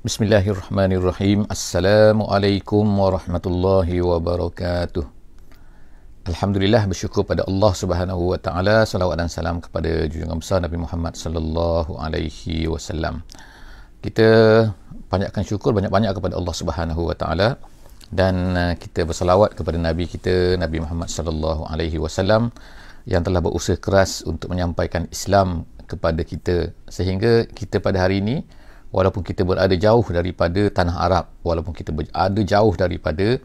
Bismillahirrahmanirrahim. Assalamualaikum warahmatullahi wabarakatuh. Alhamdulillah, bersyukur pada Allah Subhanahu wa taala, salawat dan salam kepada junjungan besar Nabi Muhammad sallallahu alaihi wasallam. Kita panjatkan syukur banyak-banyak kepada Allah Subhanahu wa taala dan kita bersalawat kepada Nabi kita Nabi Muhammad sallallahu alaihi wasallam yang telah berusaha keras untuk menyampaikan Islam kepada kita sehingga kita pada hari ini, walaupun kita berada jauh daripada tanah Arab, walaupun kita berada jauh daripada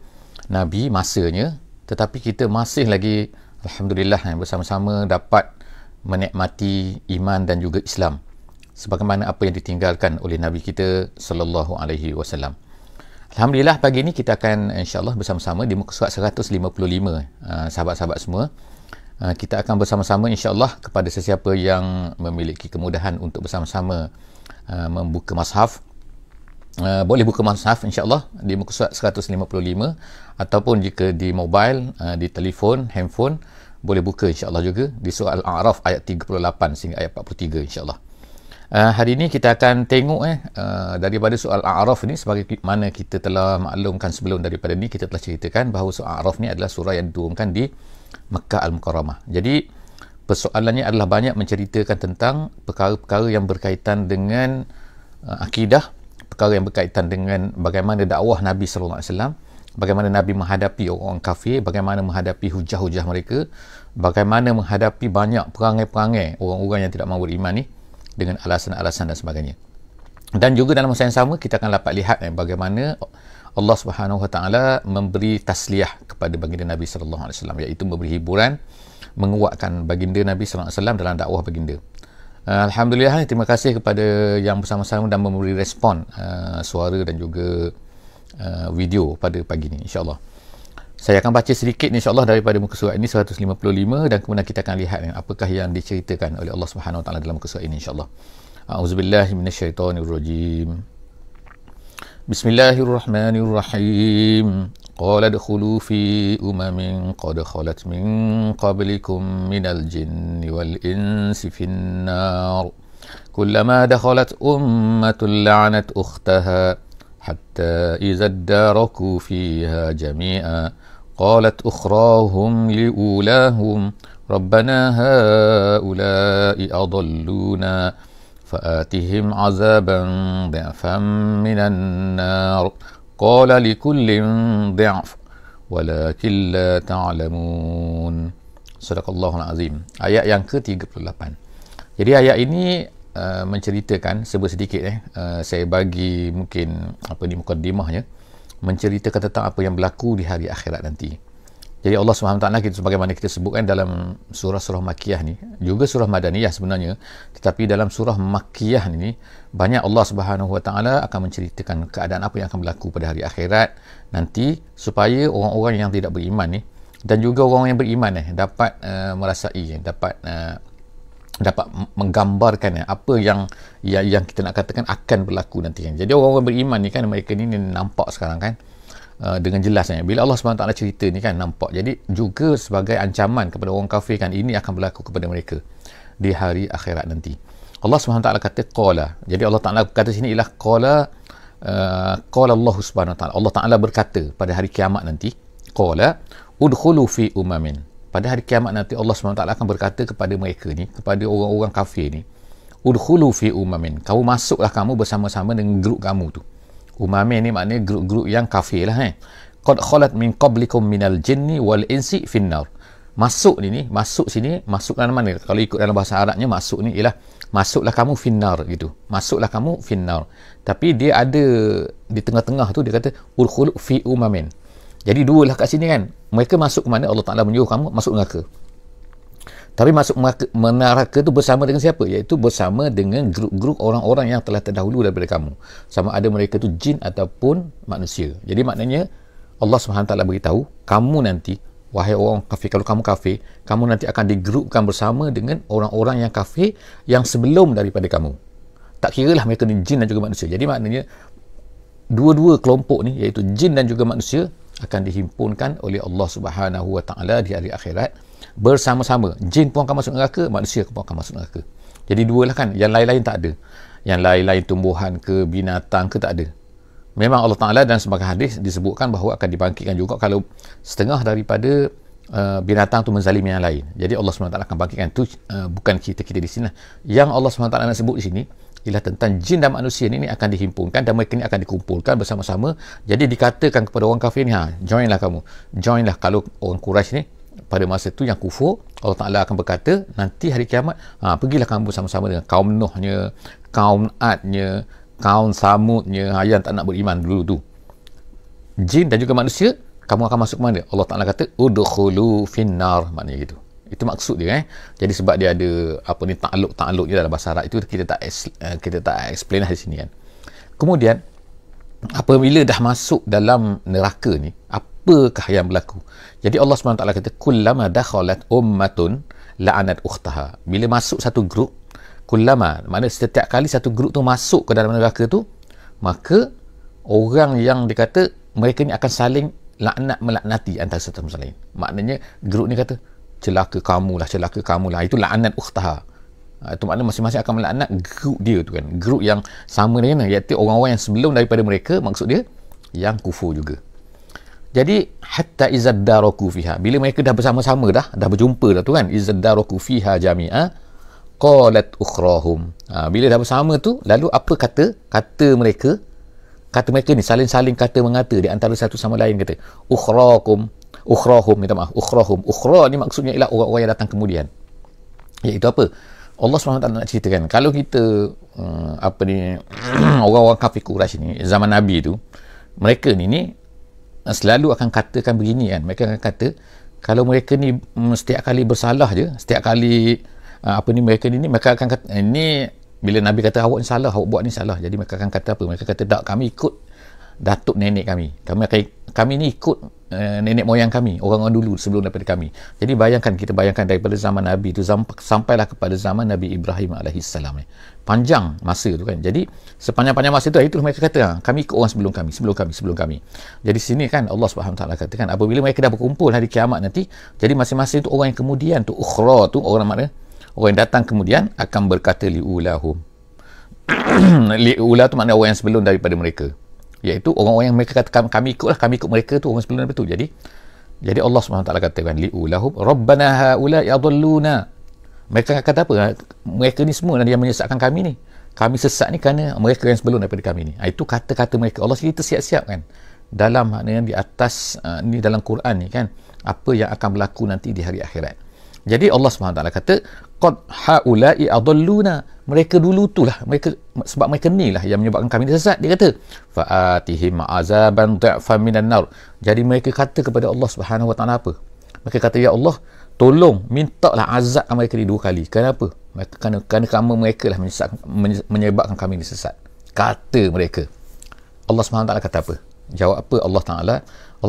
Nabi masanya, tetapi kita masih lagi alhamdulillah bersama-sama dapat menikmati iman dan juga Islam sebagaimana apa yang ditinggalkan oleh Nabi kita sallallahu alaihi wasallam. Alhamdulillah, pagi ini kita akan insya-Allah bersama-sama di muka surat 155, sahabat-sahabat semua. Kita akan bersama-sama insya-Allah kepada sesiapa yang memiliki kemudahan untuk bersama-sama membuka mushaf, boleh buka mushaf insya-Allah di muka surat 155, ataupun jika di mobile, di telefon, handphone, boleh buka insya-Allah juga di surah Al-A'raf ayat 38 sehingga ayat 43 insya-Allah. Hari ini kita akan tengok daripada surah Al-A'raf ni, sebagaimana kita telah maklumkan sebelum daripada ni, kita telah ceritakan bahawa surah Al-A'raf ni adalah surah yang diturunkan di Makkah Al-Mukarramah. Jadi persoalannya adalah banyak menceritakan tentang perkara-perkara yang berkaitan dengan akidah, perkara yang berkaitan dengan bagaimana dakwah Nabi sallallahu alaihi wasallam, bagaimana Nabi menghadapi orang kafir, bagaimana menghadapi hujah-hujah mereka, bagaimana menghadapi banyak perangai-perangai orang-orang yang tidak mahu beriman ni dengan alasan-alasan dan sebagainya. Dan juga dalam masa yang sama kita akan dapat lihat bagaimana Allah Subhanahu wa taala memberi tasliyah kepada baginda Nabi sallallahu alaihi wasallam, iaitu memberi hiburan, menguatkan baginda Nabi sallallahu alaihi wasallam dalam dakwah baginda. Alhamdulillah, terima kasih kepada yang bersama-sama dan memberi respon suara dan juga video pada pagi ini insya-Allah. Saya akan baca sedikit insya-Allah daripada muka surat ini 155, dan kemudian kita akan lihat apakah yang diceritakan oleh Allah Subhanahu wa taala dalam muka surat ini insya-Allah. A'udzubillahi minasyaitonirrajim. Bismillahirrahmanirrahim. Qala adkhulu fi umamin qad khalat min qablikum minal jinni wal insi fin nar. Kullama dakhalat ummatun la'anat ukhtaha hatta idza daraku fiha jami'a qalat ukhrahum liulahum rabbana haula'i adalluna فآتهم عذابا ضعفا من النار قال لكل ضعف ولكن لا تعلمون. Sadaqallahul azim. Ayat yang ke-38. Jadi ayat ini menceritakan sedikit saya bagi mungkin mukaddimahnya, menceritakan tentang apa yang berlaku di hari akhirat nanti. Jadi Allah SWT, sebagaimana kita sebutkan dalam surah-surah Makkiyah ni, juga surah Madaniyah sebenarnya, tetapi dalam surah Makkiyah ni banyak Allah SWT akan menceritakan keadaan apa yang akan berlaku pada hari akhirat nanti, supaya orang-orang yang tidak beriman ni dan juga orang yang beriman dapat merasai, dapat menggambarkan apa yang kita nak katakan akan berlaku nanti kan. Jadi orang-orang beriman ni kan, mereka ni nampak sekarang kan dengan jelasnya. Bila Allah SWT cerita ni kan nampak. Jadi juga sebagai ancaman kepada orang kafir kan, ini akan berlaku kepada mereka di hari akhirat nanti. Allah SWT kata qala. Jadi Allah Ta'ala kata sini ialah qala Allah Subhanahu Wa Ta'ala. Allah Ta'ala berkata pada hari kiamat nanti, qala udkhulu fi umamin. Pada hari kiamat nanti Allah SWT akan berkata kepada mereka ni, kepada orang-orang kafir ni, udkhulu fi umamin. Kamu masuklah kamu bersama-sama dengan grup kamu tu. Umamin ni maknanya grup-grup yang kafir lah qad khalat min qablikum minal jinni wal insi finnar. Masuk sini dalam mana? Kalau ikut dalam bahasa Arabnya, masuk ni ialah masuklah kamu finnar gitu. Masuklah kamu finnar. Tapi dia ada di tengah-tengah tu, dia kata udkhulu fi umamin. Jadi dua lah kat sini kan. Mereka masuk ke mana? Allah Ta'ala menyuruh kamu masuk neraka. Tapi masuk neraka tu bersama dengan siapa? Iaitu bersama dengan grup-grup orang-orang yang telah terdahulu daripada kamu. Sama ada mereka tu jin ataupun manusia. Jadi maknanya Allah SWT beritahu, kamu nanti, wahai orang kafir, kalau kamu kafir, kamu nanti akan digrupkan bersama dengan orang-orang yang kafir yang sebelum daripada kamu. Tak kira lah mereka ni jin dan juga manusia. Jadi maknanya dua-dua kelompok ni, iaitu jin dan juga manusia, akan dihimpunkan oleh Allah Subhanahu Wa Ta'ala di hari akhirat bersama-sama. Jin pun akan masuk neraka, manusia pun akan masuk neraka. Jadi dua lah kan, yang lain-lain tak ada. yang lain-lain tumbuhan ke, binatang ke, tak ada. Memang Allah Ta'ala dan sebagai hadis disebutkan bahawa akan dibangkitkan juga kalau setengah daripada binatang tu menzalimi yang lain. Jadi Allah SWT akan bangkitkan tu, bukan kita-kita di sini. Yang Allah SWT nak sebut di sini ialah tentang jin dan manusia ni akan dihimpunkan dan mereka ni akan dikumpulkan bersama-sama. Jadi dikatakan kepada orang kafir ni, joinlah kamu. Joinlah. Kalau orang Quraisy ni pada masa tu yang kufur, Allah Ta'ala akan berkata nanti hari kiamat, pergilah kamu bersama-sama dengan kaum Nuhnya, kaum Adnya, kaum Samudnya, yang tak nak beriman dulu tu. Jin dan juga manusia, kamu akan masuk ke mana? Allah Ta'ala kata udkhulu finnar, maknanya gitu. Itu maksud dia. Jadi sebab dia ada apa ni, ta'alluq dia dalam bahasa Arab, itu kita tak explain lah di sini kan. Kemudian apabila dah masuk dalam neraka ni, apakah yang berlaku? Jadi Allah SWT kata kullama dakhalat ummatun la'anat ukhtaha. Bila masuk satu grup, kullama, maknanya setiap kali satu grup tu masuk ke dalam neraka tu, maka orang yang dikata mereka ni akan saling melaknati antara satu sama lain. Maknanya grup ni kata celaka kamulah. Itu la'anat ukhtaha. Itu maknanya masing-masing akan melaknat grup dia tu kan. Grup yang sama dengan, iaitu orang-orang yang sebelum daripada mereka, maksud dia yang kufur juga. Jadi hatta izaddaraku fiha, bila mereka dah bersama-sama dah berjumpa dah tu kan, izaddaraku fiha jami'a qalat ukhrahum. Bila dah bersama tu, lalu apa kata mereka ni saling-saling kata mengata di antara satu sama lain, kata ukhrahum, ukhra ni maksudnya ialah orang-orang yang datang kemudian. Iaitu apa? Allah SWT nak ceritakan, kalau kita orang-orang kafir Quraisy ni zaman Nabi tu, mereka ni selalu akan katakan begini kan. Mereka akan kata kalau mereka ni setiap kali bersalah je, setiap kali mereka akan kata ni, bila Nabi kata awak ni salah, awak buat ni salah, jadi mereka akan kata apa? Mereka kata tak, kami ikut datuk nenek kami ni ikut nenek moyang kami, orang-orang dulu sebelum daripada kami. Jadi kita bayangkan daripada zaman Nabi tu sampailah kepada zaman Nabi Ibrahim AS ni. Panjang masa tu kan. Jadi sepanjang-panjang masa tu, itu mereka kata kami ikut orang sebelum kami. Jadi sini kan Allah SWT katakan apabila mereka dah berkumpul hari kiamat nanti, jadi masing-masing tu orang yang kemudian tu, ukhra tu orang yang datang kemudian akan berkata li'ulahum. Li'ulah tu maknanya orang yang sebelum daripada mereka, iaitu orang-orang yang mereka kata kami ikut mereka tu, orang sebelum daripada tu. Jadi Allah SWT katakan li'ulahum rabbana haula'i adalluna. Mereka kata apa? Mereka ni semua yang menyesatkan kami ni. Kami sesat ni kerana mereka yang sebelum daripada kami ni. Itu kata-kata mereka. Allah cerita siap-siap kan dalam maknanya di atas ni dalam Quran ni kan, apa yang akan berlaku nanti di hari akhirat. Jadi Allah SWT kata qad haula'i adalluna, mereka dulu tu lah, sebab mereka ni lah yang menyebabkan kami sesat. Dia kata fa'atihim azaban dha'fan minan nar. Jadi mereka kata kepada Allah Subhanahu Wa Ta'ala apa? Mereka kata, ya Allah, tolong mintalah azab mereka ni 2 kali. Kenapa? Kerana kamu mereka lah menyebabkan kami ni sesat, kata mereka. Allah SWT kata apa? Jawab apa Allah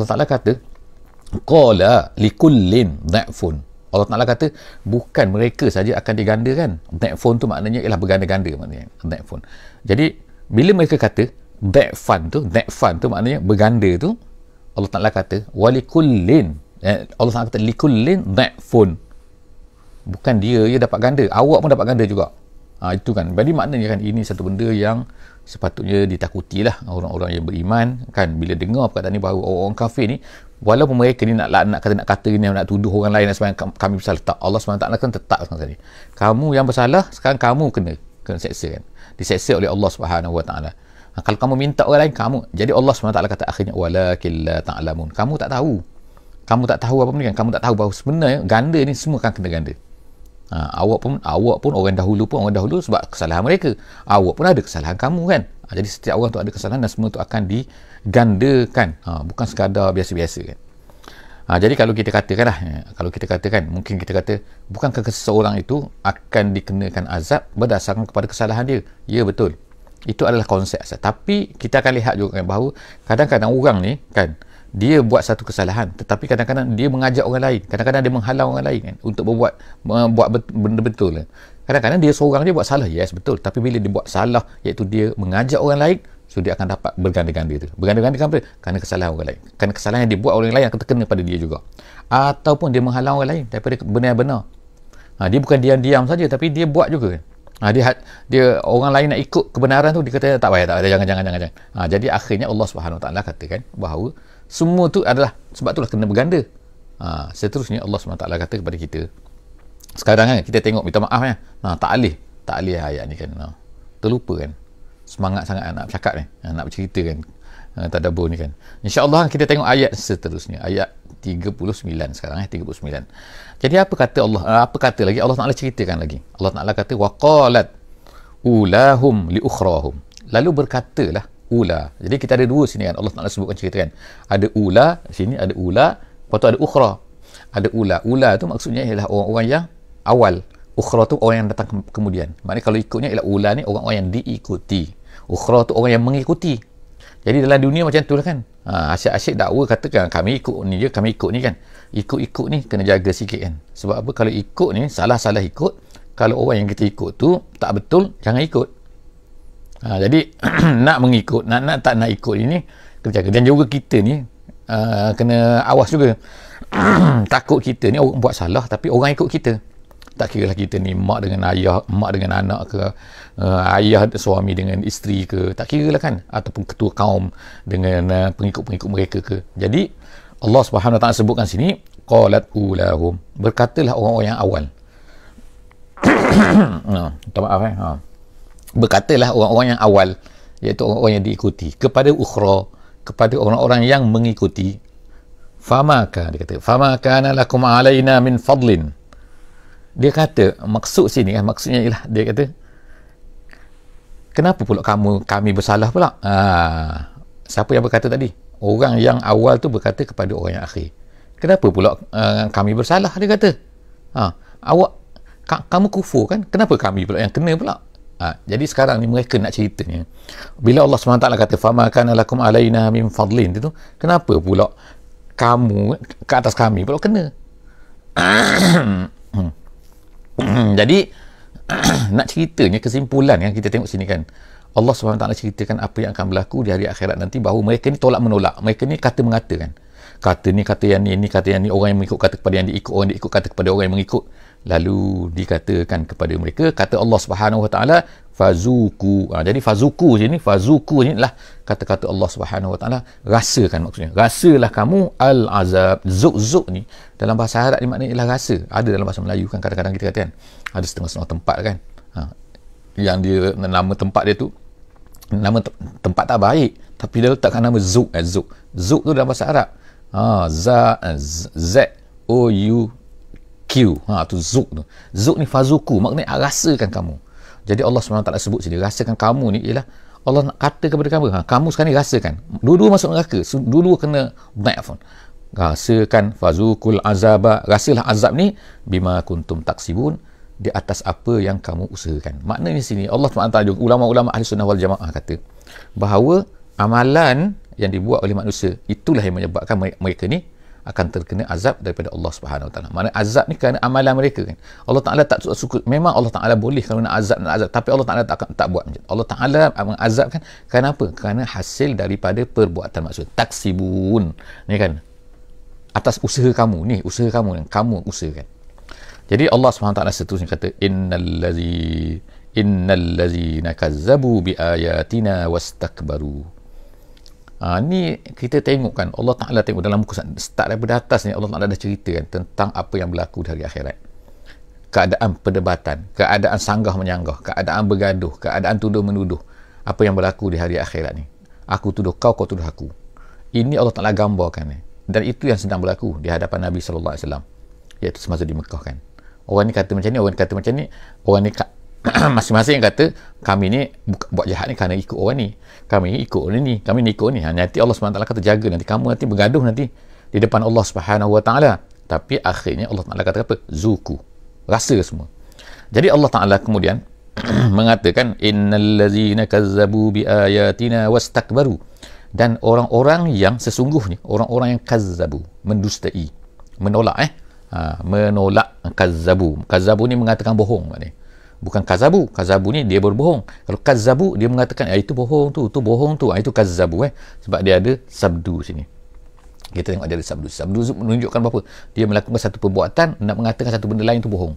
Ta'ala kata qala likullin dha'fun. Allah Ta'ala kata bukan mereka saja akan digandakan. Dha'fun tu maknanya ialah berganda-ganda, maknanya dha'fun. Jadi bila mereka kata dha'fan tu maknanya berganda tu, Allah Ta'ala kata walikullin, Allah Ta'ala kata likullin dha'fun, bukan dia dapat ganda, awak pun dapat ganda juga. Itu kan. Jadi maknanya kan ini satu benda yang sepatutnya ditakuti lah orang-orang yang beriman kan. Bila dengar perkataan ni bahawa orang kafir ni, walaupun mereka ni nak kata ni, nak tuduh orang lain dan sebagainya, kami bersalah, tak, Allah SWT kan tetap sekali, kamu yang bersalah, sekarang kamu kena seksa kan, diseksa oleh Allah SWT. Kalau kamu minta orang lain, kamu. Jadi Allah SWT kata akhirnya walakin la ta'lamun, kamu tak tahu apa ni kan, kamu tak tahu bahawa sebenarnya ganda ni semua akan kena ganda. Awak pun orang dahulu sebab kesalahan mereka, awak pun ada kesalahan kamu kan. Jadi setiap orang tu ada kesalahan dan semua tu akan digandakan, bukan sekadar biasa-biasa kan. Jadi kalau kita katakan mungkin kita kata bukankah seseorang itu akan dikenakan azab berdasarkan kepada kesalahan dia? Ya, betul, itu adalah konsep asal. Tapi kita akan lihat juga kan bahawa kadang-kadang orang ni kan, dia buat satu kesalahan, tetapi kadang-kadang dia mengajak orang lain, kadang-kadang dia menghalang orang lain kan, untuk membuat benda betul. Kadang-kadang dia seorang dia buat salah, yes, betul, tapi bila dia buat salah, iaitu dia mengajak orang lain, so dia akan dapat berganda-ganda tu. Berganda-ganda kenapa? Kerana kesalahan orang lain, kerana kesalahan yang dia buat orang lain akan terkena pada dia juga. Ataupun dia menghalang orang lain daripada benar-benar. Dia bukan diam-diam saja, tapi dia buat juga kan. Dia orang lain nak ikut kebenaran tu, dia kata tak payah, jangan. Jadi akhirnya Allah Subhanahu Wa Taala katakan bahawa semua tu adalah sebab itulah kena berganda. Seterusnya Allah Subhanahu Wa Taala kata kepada kita, sekarang kan kita tengok, minta maaf kan, tak alih ayat ni kan, terlupa kan, semangat sangat nak bercakap ni, nak bercerita kan, tadabbur ni kan. InsyaAllah kita tengok ayat seterusnya, ayat 39 sekarang 39. Jadi apa kata Allah, apa kata lagi Allah Taala ceritakan lagi. Allah Taala kata waqalat ulahum li ukhrahum, lalu berkatalah ula. Jadi kita ada dua sini kan, Allah Taala sebutkan cerita kan, ada ula sini, ada ula, lepas tu ada ukhra. Ada ula tu maksudnya ialah orang-orang yang awal, ukhra tu orang yang datang kemudian. Maknanya kalau ikutnya ialah ula ni orang-orang yang diikuti, ukhra tu orang yang mengikuti. Jadi dalam dunia macam tu lah kan. Asyik-asyik dakwa katakan kami ikut ni je, kami ikut ni kan. Ikut-ikut ni kena jaga sikit kan. Sebab apa, kalau ikut ni salah-salah ikut, kalau orang yang kita ikut tu tak betul, jangan ikut. Jadi nak mengikut, tak nak ikut ini kena jaga. Dan juga kita ni kena awas juga. Takut kita ni orang buat salah tapi orang ikut kita. Tak kira lah kita ni mak dengan ayah, mak dengan anak ke, ayah suami dengan isteri ke, tak kira lah kan, ataupun ketua kaum dengan pengikut-pengikut mereka ke. Jadi Allah Subhanahu Wa Taala sebutkan sini qalat ulahum, berkatalah orang-orang yang awal. Minta maaf berkatalah orang-orang yang awal, iaitu orang-orang yang diikuti, kepada ukhra, kepada orang-orang yang mengikuti. Famaka, dia kata famaka lakum alaina min fadlin. Dia kata maksud sini kan, maksudnya ialah dia kata kenapa pula kami bersalah pula. Siapa yang berkata tadi? Orang yang awal tu berkata kepada orang yang akhir, kenapa pula kami bersalah, dia kata. Kamu kufur kan, kenapa kami pula yang kena pula. Jadi sekarang ni mereka nak ceritanya, bila Allah SWT kata fama kana lakum alaina min fadlin, itu kenapa pula kamu ke atas kami pula kena. Jadi nak ceritanya, kesimpulan yang kita tengok sini kan, Allah SWT ceritakan apa yang akan berlaku di hari akhirat nanti, bahawa mereka ni tolak menolak, mereka ni kata mengata kan, kata ni kata yang ni kata yang ni, orang yang mengikut kata kepada yang diikut, orang diikut kata kepada orang yang mengikut. Lalu dikatakan kepada mereka, kata Allah Subhanahu Wa Taala fazuku. Jadi fazuku ni adalah kata-kata Allah Subhanahu Wa Taala, rasakan, maksudnya rasalah kamu al-azab. Zuk ni dalam bahasa Arab ni maknanya ialah rasa. Ada dalam bahasa Melayu kan, kadang-kadang kita kata kan, ada setengah-setengah tempat kan, yang dia nama tempat dia tu, nama tempat tak baik, tapi dia letakkan nama zuk. Zuk tu dalam bahasa Arab Z-O-U-Q. Tu zuk tu. Zuk ni fazuku, maknanya rasakan kamu. Jadi Allah SWT sebut sini, rasakan kamu ni ialah Allah nak kata kepada kamu, kamu sekarang ni rasakan. Dua-dua masuk neraka, dua-dua kena da'fun. Rasakan fazukul azaba, rasalah azab ni bima kuntum taksibun, di atas apa yang kamu usahakan. Maknanya sini Allah SWT, ulama-ulama ahli sunnah wal jamaah kata bahawa amalan yang dibuat oleh manusia itulah yang menyebabkan mereka ni akan terkena azab daripada Allah Subhanahu Wa Taala. Maknanya azab ni kerana amalan mereka kan. Allah Taala tak suka, memang Allah Taala boleh kalau nak azab, tapi Allah Taala tak buat macam. Allah Taala mengazabkan kerana apa? Kerana hasil daripada perbuatan manusia. Taksibun ni kan, atas usaha kamu ni, usaha kamu yang kamu usahakan. Jadi Allah Subhanahu Wa Taala seterusnya kata innallazina kazzabu biayatina wastakbaru. Ni kita tengok kan, Allah Ta'ala tengok dalam muka start daripada atas ni, Allah Ta'ala dah ceritakan tentang apa yang berlaku di hari akhirat. Keadaan perdebatan, keadaan sanggah menyanggah, keadaan bergaduh, keadaan tuduh menuduh, apa yang berlaku di hari akhirat ni. Aku tuduh kau, kau tuduh aku. Ini Allah Ta'ala gambarkan ni. Dan itu yang sedang berlaku di hadapan Nabi SAW, iaitu semasa di Mekah kan. Orang ni kata macam ni, orang ni kata macam ni, orang ni masing-masing yang kata kami ni buat jahat ni kerana ikut orang ni, kami ikut orang ni, kami ni ikut ni. Nanti Allah SWT kata jaga, nanti kamu nanti bergaduh nanti di depan Allah Subhanahu Wa Taala. Tapi akhirnya Allah Ta'ala kata apa? Zuku, rasa semua. Jadi Allah Ta'ala kemudian mengatakan innallazina kazzabu biayatina wastakbaru, dan orang-orang yang sesungguhnya, orang-orang yang kazzabu, mendustai, menolak menolak. Kazzabu ni mengatakan bohong maknanya. Bukan kazabu. Kazabu ni dia berbohong. Kalau kazabu dia mengatakan itu bohong tu, bohong tu. Itu kazabu sebab dia ada sabdu sini. Kita tengok dia ada sabdu. Sabdu menunjukkan apa? Dia melakukan satu perbuatan nak mengatakan satu benda lain tu bohong.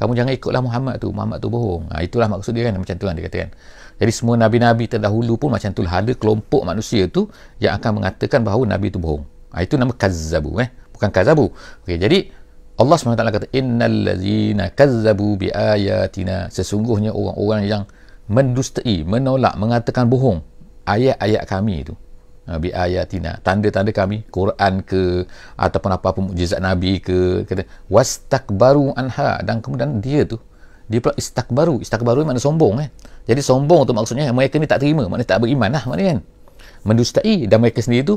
kamu jangan ikutlah Muhammad tu bohong. Itulah maksud dia kan, macam tu kan dia katakan. Jadi semua nabi-nabi terdahulu pun macam tu lah, ada kelompok manusia tu yang akan mengatakan bahawa nabi tu bohong. Itu nama kazzabu, bukan kazabu. Okey, jadi Allah SWT kata innal ladzina kazzabu bi ayatina, sesungguhnya orang-orang yang mendustai, menolak, mengatakan bohong ayat-ayat kami itu, bi ayatina, tanda-tanda kami, Quran ke ataupun apa-apa mukjizat nabi ke, kata wastakbaru anha, dan kemudian dia pula istakbaru makna sombong. Jadi sombong tu maksudnya mereka ni tak terima, maknanya tak beriman lah, maknanya kan mendustai, dan mereka sendiri tu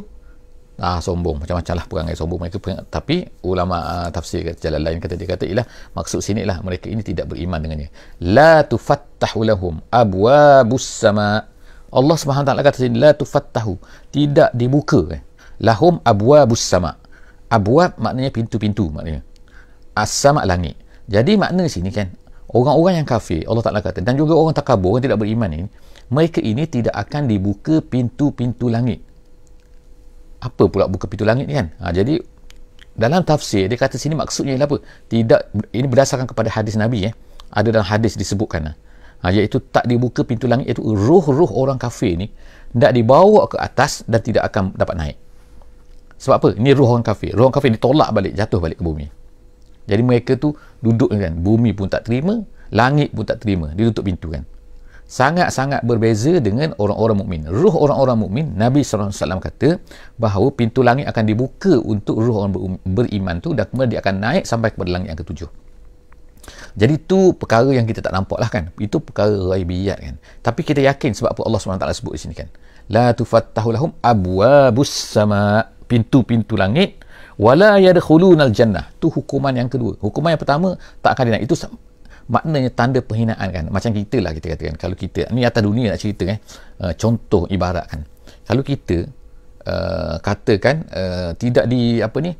sombong, macam-macam lah perangai sombong mereka. Tapi ulama tafsir jalan lain kata, dia kata ialah maksud sini lah mereka ini tidak beriman dengannya. La tufattahu lahum abwabus sama, Allah SWT kata sini la tufattahu, tidak dibuka lahum abwabus sama. Abwab maknanya pintu-pintu, maknanya as-sama langit. Jadi makna sini kan orang-orang yang kafir, Allah Ta'ala kata, dan juga orang takabur, orang tidak beriman ini, mereka ini tidak akan dibuka pintu-pintu langit. Apa pula buka pintu langit ni kan? Jadi dalam tafsir dia kata sini maksudnya ialah apa? Tidak, ini berdasarkan kepada hadis Nabi. Ada dalam hadis disebutkan, iaitu tak dibuka pintu langit, iaitu roh-roh orang kafir ni tidak dibawa ke atas dan tidak akan dapat naik. Sebab apa? Ini roh orang kafir. Roh orang kafir ditolak balik, jatuh balik ke bumi. Jadi mereka tu duduk kan, bumi pun tak terima, langit pun tak terima, dia tutup pintu kan. Sangat-sangat berbeza dengan orang-orang mukmin. Ruh orang-orang mukmin, Nabi SAW kata bahawa pintu langit akan dibuka untuk ruh orang beriman tu, dan kemudian dia akan naik sampai kepada langit yang ketujuh. Jadi tu perkara yang kita tak nampak lah kan, itu perkara ghaibiyat kan. Tapi kita yakin sebab apa Allah SWT sebut di sini kan, la tufattahu lahum abwabus sama, pintu-pintu langit, wala yadkhulunal jannah. Tu hukuman yang kedua. Hukuman yang pertama tak akan dinaik. Itu maknanya tanda penghinaan kan. Macam kita lah, kita katakan kalau kita ni atas dunia nak cerita kan, contoh ibarat kan, kalau kita katakan tidak di apa ni,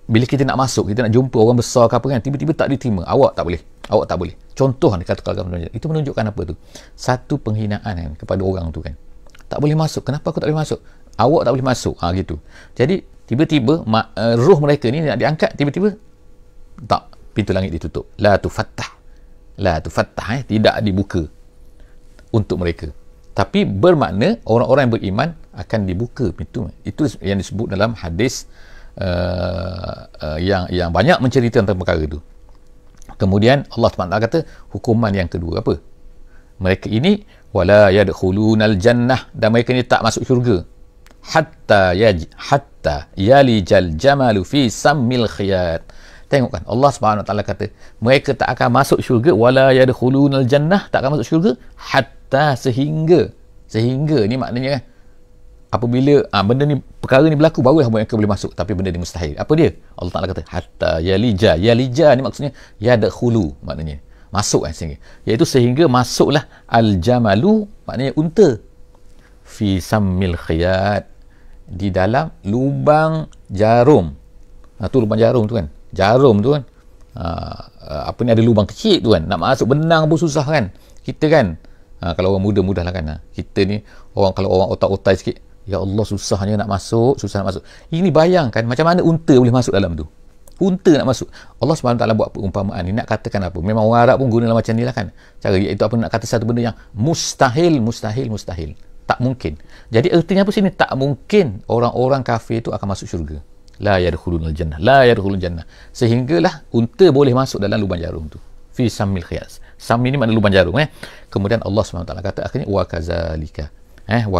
bila kita nak masuk, kita nak jumpa orang besar ke apa kan, tiba-tiba tak diterima, awak tak boleh, contoh ni katakan, itu menunjukkan apa tu? Satu penghinaan kan kepada orang tu kan. Tak boleh masuk, kenapa aku tak boleh masuk? Awak tak boleh masuk, gitu. Jadi tiba-tiba roh mereka ni nak diangkat, tiba-tiba tak, pintu langit ditutup. La tufattah, tidak dibuka untuk mereka. Tapi bermakna orang-orang yang beriman akan dibuka pintu. Itu yang disebut dalam hadis yang banyak mencerita tentang perkara itu. Kemudian Allah SWT kata hukuman yang kedua apa? Mereka ini wala yadkhulunal jannah, dan mereka ini tak masuk syurga hatta yalijal jamalu fi sammil khiyat. Tengok kan, Allah SWT kata mereka tak akan masuk syurga, wala yadkhulunal jannah, tak akan masuk syurga hatta, sehingga ni maknanya kan, apabila benda ni, perkara ni berlaku, barulah mereka boleh masuk. Tapi benda ni mustahil. Apa dia? Allah Ta'ala kata hatta yalija ni maksudnya yadkhulu, maknanya masuk kan, sehingga, iaitu sehingga masuklah al-jamalu, maknanya unta, fi sammil khiyat, di dalam lubang jarum. Tu lubang jarum tu kan, apa ni, ada lubang kecil tu kan, nak masuk benang pun susah kan. Kita kan, kalau orang muda lah kan, kita ni kalau orang otak-otai sikit, ya Allah susah nak masuk. Ini bayangkan macam mana unta boleh masuk dalam tu. Unta nak masuk. Allah SWT buat perumpamaan ni, nak katakan apa? Memang orang Arab pun guna macam ni lah kan, cara iaitu apa, nak kata satu benda yang mustahil. Tak mungkin. Jadi artinya apa sini? Tak mungkin orang-orang kafir itu akan masuk syurga. La yadkhulunal jannah. Sehinggalah unta boleh masuk dalam lubang jarum tu. Fi sammil khiyas. Sam ini makna lubang jarum. Kemudian Allah SWT kata akhirnya wa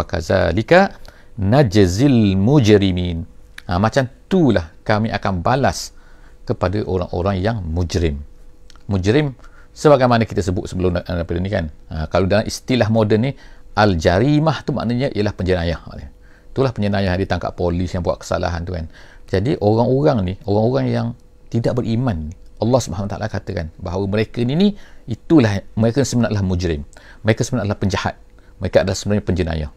kazalika najzil mujrimin. Macam itulah kami akan balas kepada orang-orang yang mujrim. Mujrim sebagaimana kita sebut sebelum daripada ni kan. Kalau dalam istilah moden ni, al-jarimah tu maknanya ialah penjenayah. Itulah penjenayah, ditangkap polis yang buat kesalahan tu kan. Jadi orang-orang yang tidak beriman ni, Allah SWT katakan bahawa mereka ni itulah, mereka sebenarnya adalah mujrim, mereka sebenarnya adalah penjahat, mereka adalah sebenarnya penjenayah.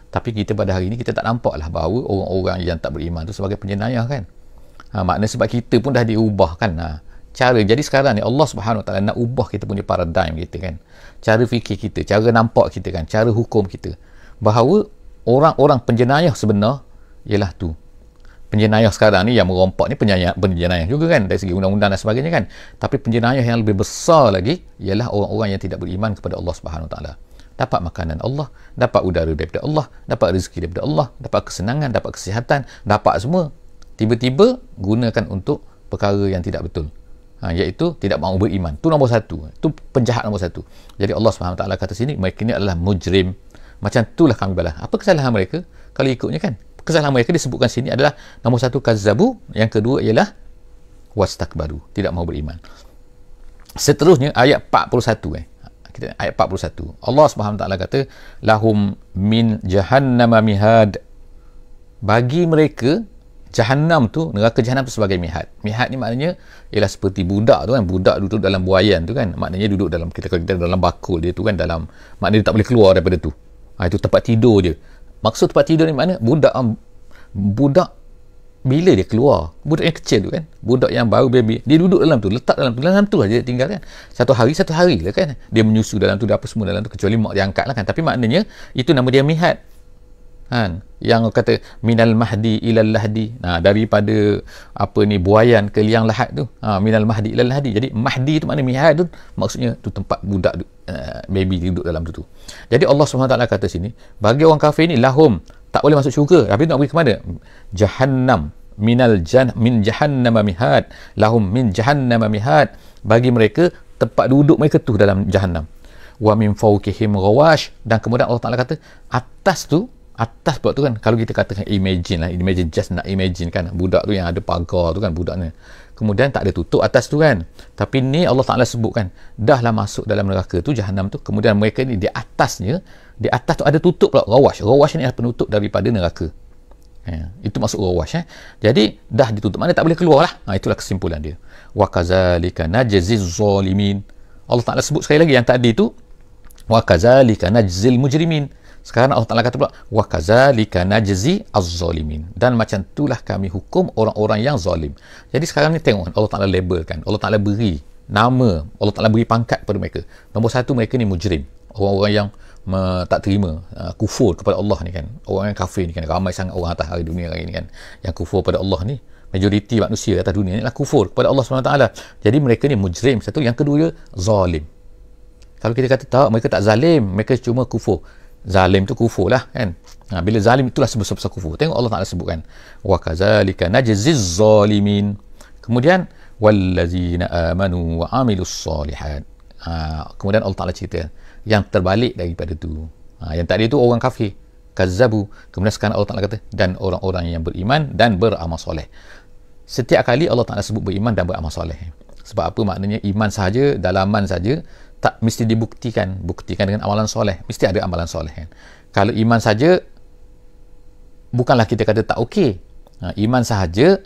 Tapi kita pada hari ini kita tak nampaklah bahawa orang-orang yang tak beriman tu sebagai penjenayah kan. Maknanya sebab kita pun dah diubah kan cara. Jadi sekarang ni Allah SWT nak ubah kita punya paradigm kita kan, cara fikir kita, cara nampak kita kan, cara hukum kita, bahawa orang-orang penjenayah sebenar ialah tu penjenayah sekarang ni yang merompak ni penjenayah juga kan dari segi undang-undang dan sebagainya kan. Tapi penjenayah yang lebih besar lagi ialah orang-orang yang tidak beriman kepada Allah Subhanahu Wa Taala. Dapat makanan Allah, dapat udara daripada Allah, dapat rezeki daripada Allah, dapat kesenangan, dapat kesihatan, dapat semua. Tiba-tiba gunakan untuk perkara yang tidak betul. Iaitu tidak mahu beriman. Itu nombor satu. Itu penjahat nombor satu. Jadi Allah SWT kata sini, mereka ini adalah mujrim. Macam itulah kami balas. Apa kesalahan mereka? Kalau ikutnya kan, kesalahan mereka disebutkan sini adalah nombor satu kazzabu, yang kedua ialah wastakbaru, tidak mahu beriman. Seterusnya ayat 41 ayat 41. Allah SWT kata, lahum min jahannama mihad. Bagi mereka, Jahannam tu, neraka Jahannam tu sebagai mihad. Mihad ni maknanya ialah seperti budak tu kan, budak duduk dalam buaian tu kan, maknanya duduk dalam, kita dalam bakul dia tu kan, dalam, maknanya dia tak boleh keluar daripada tu. Itu tempat tidur je. Maksud tempat tidur ni makna budak bila dia keluar, budak yang kecil tu kan, budak yang baru baby, dia duduk dalam tu, letak dalam tu lah dia tinggal kan, satu hari lah kan, dia menyusu dalam tu, dia apa semua dalam tu, kecuali mak dia angkat lah kan. Tapi maknanya itu nama dia mihad kan, yang kata minal mahdi ilal lahdi, daripada buaian ke liang lahat tu, minal mahdi ilal lahdi. Jadi mahdi tu makna mihad tu, maksudnya tu tempat budak baby duduk dalam tu. Jadi Allah SWT kata sini, bagi orang kafir ni lahum, tak boleh masuk syurga, tapi nak pergi ke mana? Jahannam, min jahannama mihad, lahum min jahannama mihad. Bagi mereka tempat duduk mereka tu dalam jahannam. Wa min fawqihim ghawash, dan kemudian Allah Taala kata atas pula tu kan, kalau kita katakan imagine just nak imagine kan, budak tu yang ada pagar tu kan, budak ni kemudian tak ada tutup atas tu kan, tapi ni Allah Ta'ala sebutkan dahlah masuk dalam neraka tu, jahannam tu, kemudian mereka ni di atas tu ada tutup pula, rawash ni adalah penutup daripada neraka. Itu masuk rawash. Jadi dah ditutup, mana tak boleh keluar lah. Itulah kesimpulan dia. Wa kazalika najziz zalimin. Allah Ta'ala sebut sekali lagi yang tadi tu, wa kazalika najzil mujrimin. Sekarang Allah Ta'ala kata pula, wa kazalika najzi az-zalimin, dan macam itulah kami hukum orang-orang yang zalim. Jadi sekarang ni tengok, Allah Ta'ala labelkan, Allah Ta'ala beri nama, Allah Ta'ala beri pangkat kepada mereka. Nombor satu, mereka ni mujrim, orang-orang yang tak terima, kufur kepada Allah ni kan, orang yang kafir ni kan, ramai sangat orang atas hari dunia hari ni kan, yang kufur pada Allah ni, majoriti manusia atas dunia ni lah kufur kepada Allah SWT. Jadi mereka ni mujrim, satu. Yang kedua, zalim. Kalau kita kata tak, mereka tak zalim, mereka cuma kufur. Zalim tu kufur lah kan. Bila zalim itulah sebesar-besar kufur. Tengok Allah Ta'ala sebutkan, wa kazalika najziz zalimin. Kemudian wallazina amanu wa amilus solihat. Kemudian Allah Ta'ala cerita yang terbalik daripada tu. Yang tadi tu orang kafir, kazzabu. Kemudian sekarang Allah Ta'ala kata, dan orang-orang yang beriman dan beramal soleh. Setiap kali Allah Ta'ala sebut beriman dan beramal soleh. Sebab apa? Maknanya iman sahaja, dalaman saja tak mesti buktikan dengan amalan soleh, mesti ada amalan soleh kan. Kalau iman saja, bukanlah kita kata tak okey, iman sahaja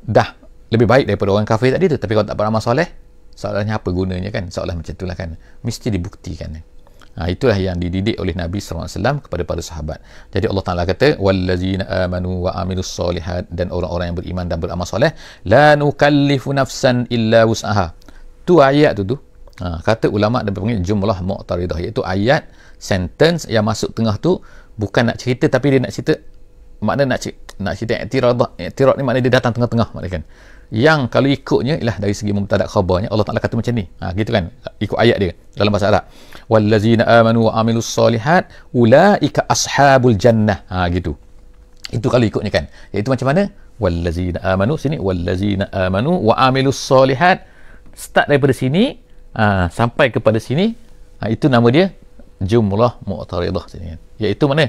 dah lebih baik daripada orang kafir tadi tu, tapi kalau tak beramal soleh, soalnya apa gunanya kan, seolah macam itulah kan, mesti dibuktikan. Itulah yang dididik oleh Nabi SAW kepada para sahabat. Jadi Allah Ta'ala kata, wallazina amanu wa amilus solihat, dan orang-orang yang beriman dan beramal soleh, la nukallifu nafsan illa wus'aha. Tu ayat tu kata ulama' dan panggil jumlah mu'taridah, iaitu ayat sentence yang masuk tengah tu bukan nak cerita, tapi dia nak cerita, makna nak cerita i'tirad ni, makna dia datang tengah-tengah makna kan. Yang kalau ikutnya ialah dari segi mubtada' khabarnya, Allah Ta'ala kata macam ni, gitu kan, ikut ayat dia dalam bahasa Arab, wallazina amanu wa amilus solihat ulaika ashabul jannah, gitu. Itu kalau ikutnya kan, iaitu macam mana, wallazina amanu, sini wallazina amanu wa amilus solihat, start daripada sini sampai kepada sini, itu nama dia jumlah mu'taridah sini kan. Iaitu mana,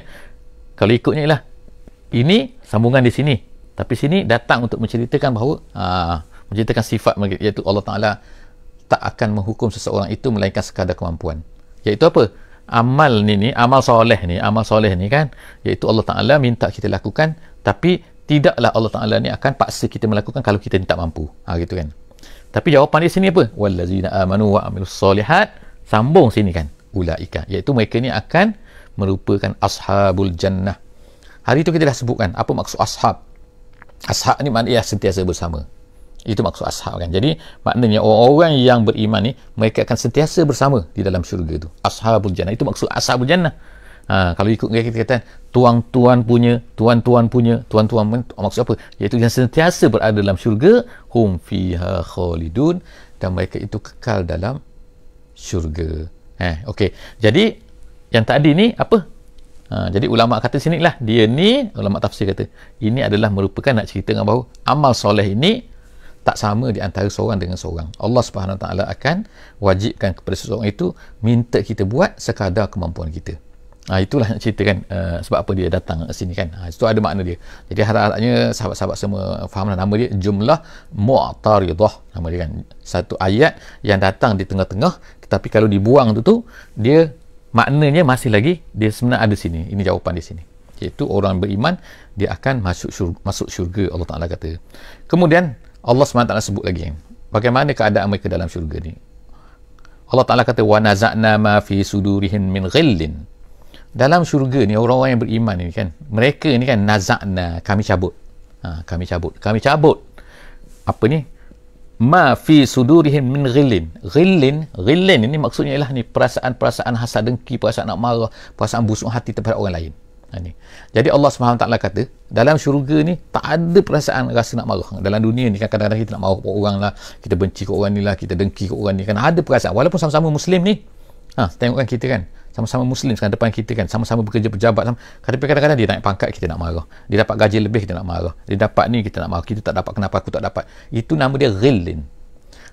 kalau ikutnya ialah ini sambungan di sini, tapi sini datang untuk menceritakan bahawa menceritakan sifat, iaitu Allah Ta'ala tak akan menghukum seseorang itu melainkan sekadar kemampuan. Iaitu apa? Amal soleh ni kan, iaitu Allah Ta'ala minta kita lakukan, tapi tidaklah Allah Ta'ala ni akan paksa kita melakukan kalau kita ni tak mampu, gitu kan. Tapi jawapan di sini apa? Wallazina amanu wa amilus solihat, sambung sini kan, ulaika, iaitu mereka ni akan merupakan ashabul jannah. Hari itu kita dah sebutkan apa maksud ashab. Ashab ni maknanya sentiasa bersama. Itu maksud ashab kan. Jadi maknanya orang-orang yang beriman ni, mereka akan sentiasa bersama di dalam syurga itu. Ashabul jannah, itu maksud ashabul jannah. Kalau ikut kita kata tuan-tuan punya, maksud apa? Iaitu yang sentiasa berada dalam syurga, hum fiha khalidun, dan mereka itu kekal dalam syurga. Okey. Jadi yang tadi ni apa? Jadi ulama kata sini lah, dia ni ulama tafsir kata ini adalah merupakan nak cerita dengan bahawa amal soleh ini tak sama di antara seorang dengan seorang. Allah Subhanahu Wa Taala akan wajibkan kepada seseorang itu minta kita buat sekadar kemampuan kita. Itulah nak ceritakan sebab apa dia datang ke sini kan. Itu ada makna dia. Jadi harap-harapnya sahabat-sahabat semua fahamlah nama dia, jumlah mu'taridah nama dia kan. Satu ayat yang datang di tengah-tengah, tetapi kalau dibuang tu dia maknanya masih lagi dia sebenarnya ada sini. Ini jawapan di sini. Iaitu orang beriman dia akan masuk syurga, Allah Taala kata. Kemudian Allah SWT sebut lagi bagaimana keadaan mereka dalam syurga ni. Allah Taala kata wa naza'na ma fi sudurihim min ghillin. Dalam syurga ni orang-orang yang beriman ni kan, mereka ni kan naza'na, kami cabut. Kami cabut apa ni? Ma fi sudurihim min ghillin. Ghillin ini maksudnya ialah ni perasaan-perasaan hasad dengki, perasaan nak marah, perasaan busuk hati terhadap orang lain. Jadi Allah SWT kata dalam syurga ni tak ada perasaan rasa nak marah. Dalam dunia ni kan kadang-kadang kita nak marah ke orang lah, kita benci ke orang ni lah, kita dengki ke orang ni kan, ada perasaan walaupun sama-sama Muslim ni. Tengok kan kita kan sama-sama Muslim sekarang depan kita kan, sama-sama bekerja pejabat kadang-kadang dia naik pangkat kita nak marah, dia dapat gaji lebih kita nak marah, dia dapat ni kita nak marah, kita tak dapat kenapa aku tak dapat. Itu nama dia ghillin.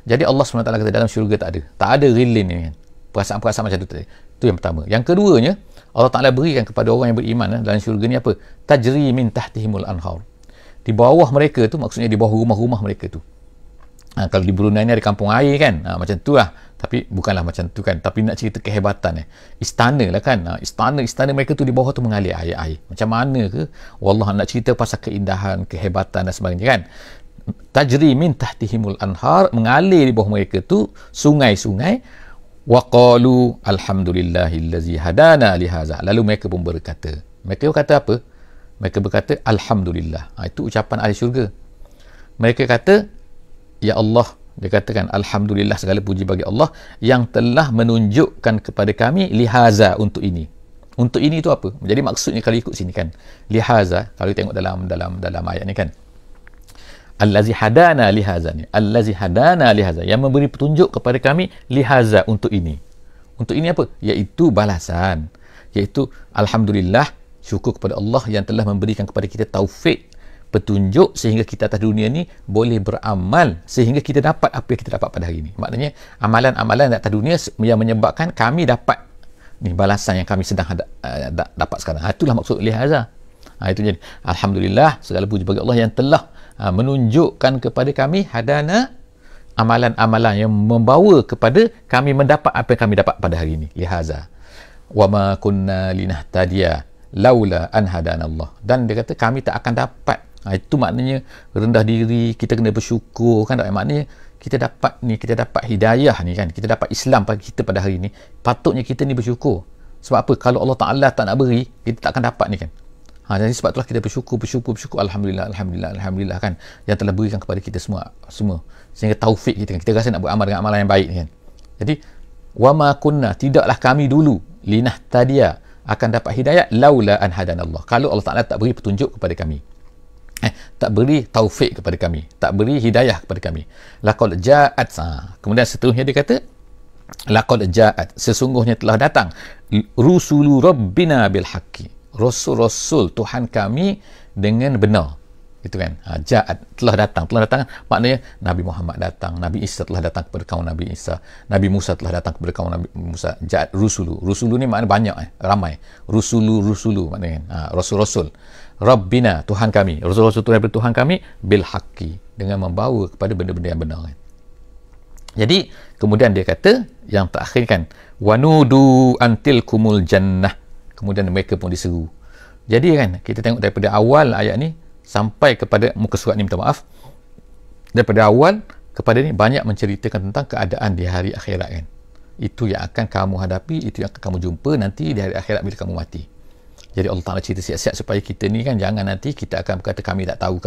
Jadi Allah SWT kata dalam syurga tak ada ghillin ni kan, perasaan-perasaan macam tu tadi. Itu yang pertama. Yang keduanya Allah Ta'ala berikan kepada orang yang beriman dalam syurga ni apa? Tajri min tahtihimul anhar. Di bawah mereka tu, maksudnya di bawah rumah-rumah mereka tu. Kalau di Brunei ni ada kampung air kan, macam tu lah. Tapi bukanlah macam tu kan, tapi nak cerita kehebatan istana lah kan. Istana mereka tu di bawah tu mengalir air. Macam mana ke? Wallah nak cerita pasal keindahan, kehebatan dan sebagainya kan. Tajri min tahtihimul anhar, mengalir di bawah mereka tu sungai-sungai. Waqalu alhamdulillahillazi hadana lihaza. Lalu mereka pun berkata, mereka kata apa? Mereka berkata alhamdulillah. Itu ucapan ahli syurga. Mereka kata, ya Allah, dia katakan alhamdulillah, segala puji bagi Allah yang telah menunjukkan kepada kami lihaza, untuk ini. Untuk ini itu apa? Jadi maksudnya kalau ikut sini kan, lihaza, kalau tengok dalam ayat ni kan, allazi hadana lihaza ni, allazi hadana lihaza, yang memberi petunjuk kepada kami lihaza, untuk ini. Untuk ini apa? Iaitu balasan, iaitu alhamdulillah, syukur kepada Allah yang telah memberikan kepada kita taufik, petunjuk, sehingga kita atas dunia ni boleh beramal sehingga kita dapat apa yang kita dapat pada hari ini. Maknanya amalan-amalan di atas dunia yang menyebabkan kami dapat ni balasan yang kami sedang dapat sekarang. Itulah maksud lihaza. Itu jadi alhamdulillah, segala puji bagi Allah yang telah menunjukkan kepada kami hadana, amalan-amalan yang membawa kepada kami mendapat apa yang kami dapat pada hari ini. Lihaza wa ma kunna linahtadiya laula an hadana Allah. Dan dia kata kami tak akan dapat. Itu maknanya rendah diri, kita kena bersyukur kan. Maknanya kita dapat hidayah ni kan, kita dapat Islam pada kita pada hari ini. Patutnya kita ni bersyukur. Sebab apa? Kalau Allah Ta'ala tak nak beri, kita tak akan dapat ni kan. Jadi sebab itulah kita bersyukur. Alhamdulillah kan, yang telah berikan kepada kita semua. Sehingga taufik kita kan, kita rasa nak beramal dengan amalan yang baik ni kan. Jadi wa ma kunna, tidaklah kami dulu linahtadiya, akan dapat hidayah laula an hadanallah, kalau Allah Ta'ala tak beri petunjuk kepada kami, tak beri taufik kepada kami, tak beri hidayah kepada kami. Laqad ja'at, kemudian seterusnya dia kata laqad ja'at, sesungguhnya telah datang rusulu rabbina bil haqqi, rasul-rasul Tuhan kami dengan benar. Itu kan, ja'at, telah datang maknanya Nabi Muhammad datang, Nabi Isa telah datang kepada kaum Nabi Isa, Nabi Musa telah datang kepada kaum Nabi Musa. Ja'at rusulu ni maknanya banyak, ramai. Rusulu maknanya rasul-rasul Rabbina, Tuhan kami, rasul-rasul Tuhan kami bil haqqi, dengan membawa kepada benda-benda yang benar kan. Jadi kemudian dia kata yang terakhir kan, wanudu antil kumul jannah, kemudian mereka pun diseru. Jadi kan kita tengok daripada awal ayat ni sampai kepada muka surat ni, minta maaf, daripada awal kepada ni banyak menceritakan tentang keadaan di hari akhirat kan. Itu yang akan kamu hadapi, itu yang akan kamu jumpa nanti di hari akhirat bila kamu mati. Jadi Allah Ta'ala cerita siap-siap supaya kita ni kan jangan nanti kita akan berkata kami tak tahu.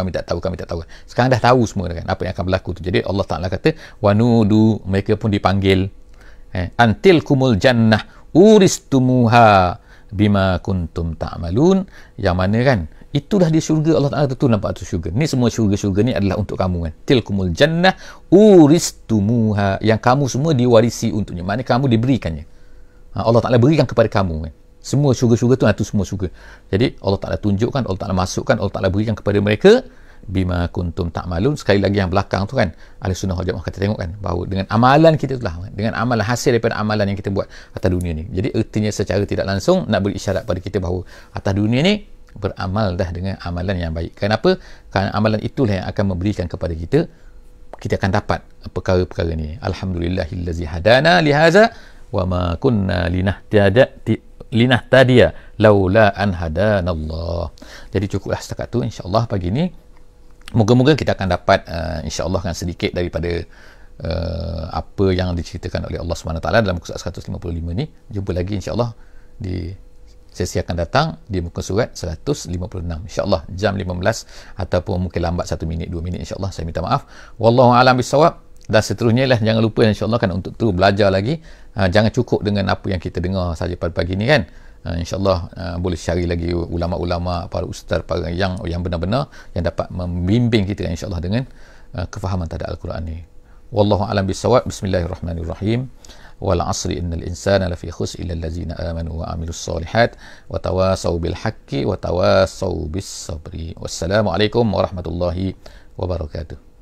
Sekarang dah tahu semua kan apa yang akan berlaku tu. Jadi Allah Ta'ala kata wanudu, mereka pun dipanggil antil kumul jannah uristumuha, bima kuntum ta'malun, yang mana kan itulah di syurga. Allah Ta'ala tu nampak tu syurga ni, semua syurga-syurga ni adalah untuk kamu kan. Tilkumul jannah uristumuha, yang kamu semua diwarisi untuknya, maknanya kamu diberikannya. Allah Ta'ala berikan kepada kamu kan. Semua syurga-syurga tu, itu semua syurga. Jadi Allah Ta'ala tunjukkan, Allah Ta'ala masukkan, Allah Ta'ala berikan kepada mereka bima kuntum ta'malun. Sekali lagi yang belakang tu kan, Ahli Sunnah wal Jamaah kata tengok kan, bahawa dengan amalan kita tu lah, dengan amalan hasil daripada amalan yang kita buat atas dunia ni. Jadi ertinya secara tidak langsung nak beri isyarat pada kita bahawa atas dunia ni beramal dah dengan amalan yang baik. Kenapa? Kerana amalan itulah yang akan memberikan kepada kita, kita akan dapat perkara-perkara ni. Alhamdulillahillazi hadana lihaza wa ma kunna linahtadiya laula an hadanallah. Jadi cukuplah setakat tu insya-Allah pagi ni. Moga-moga kita akan dapat insya-Allah kan sedikit daripada apa yang diceritakan oleh Allah SWT dalam muka surat 155 ni. Jumpa lagi insya-Allah di sesi akan datang di muka surat 156 insya-Allah jam 15 ataupun mungkin lambat 1 minit 2 minit insya-Allah. Saya minta maaf. Wallahu a'lam bissawab. Dan seterusnya lah, jangan lupa insya-Allah kan untuk terus belajar lagi. Jangan cukup dengan apa yang kita dengar saja pada pagi ni kan. InsyaAllah boleh cari lagi ulama-ulama, para ustaz, para yang benar-benar yang dapat membimbing kita insyaAllah dengan kefahaman terhadap Al-Quran ni. Wallahu a'lam bissawab. Bismillahirrahmanirrahim. Wal 'asri innal insana lafi khusr illa allazina amanu wa 'amilus solihat wa tawasaw bil haqqi wa tawasaw bis sabri. Wassalamualaikum warahmatullahi wabarakatuh.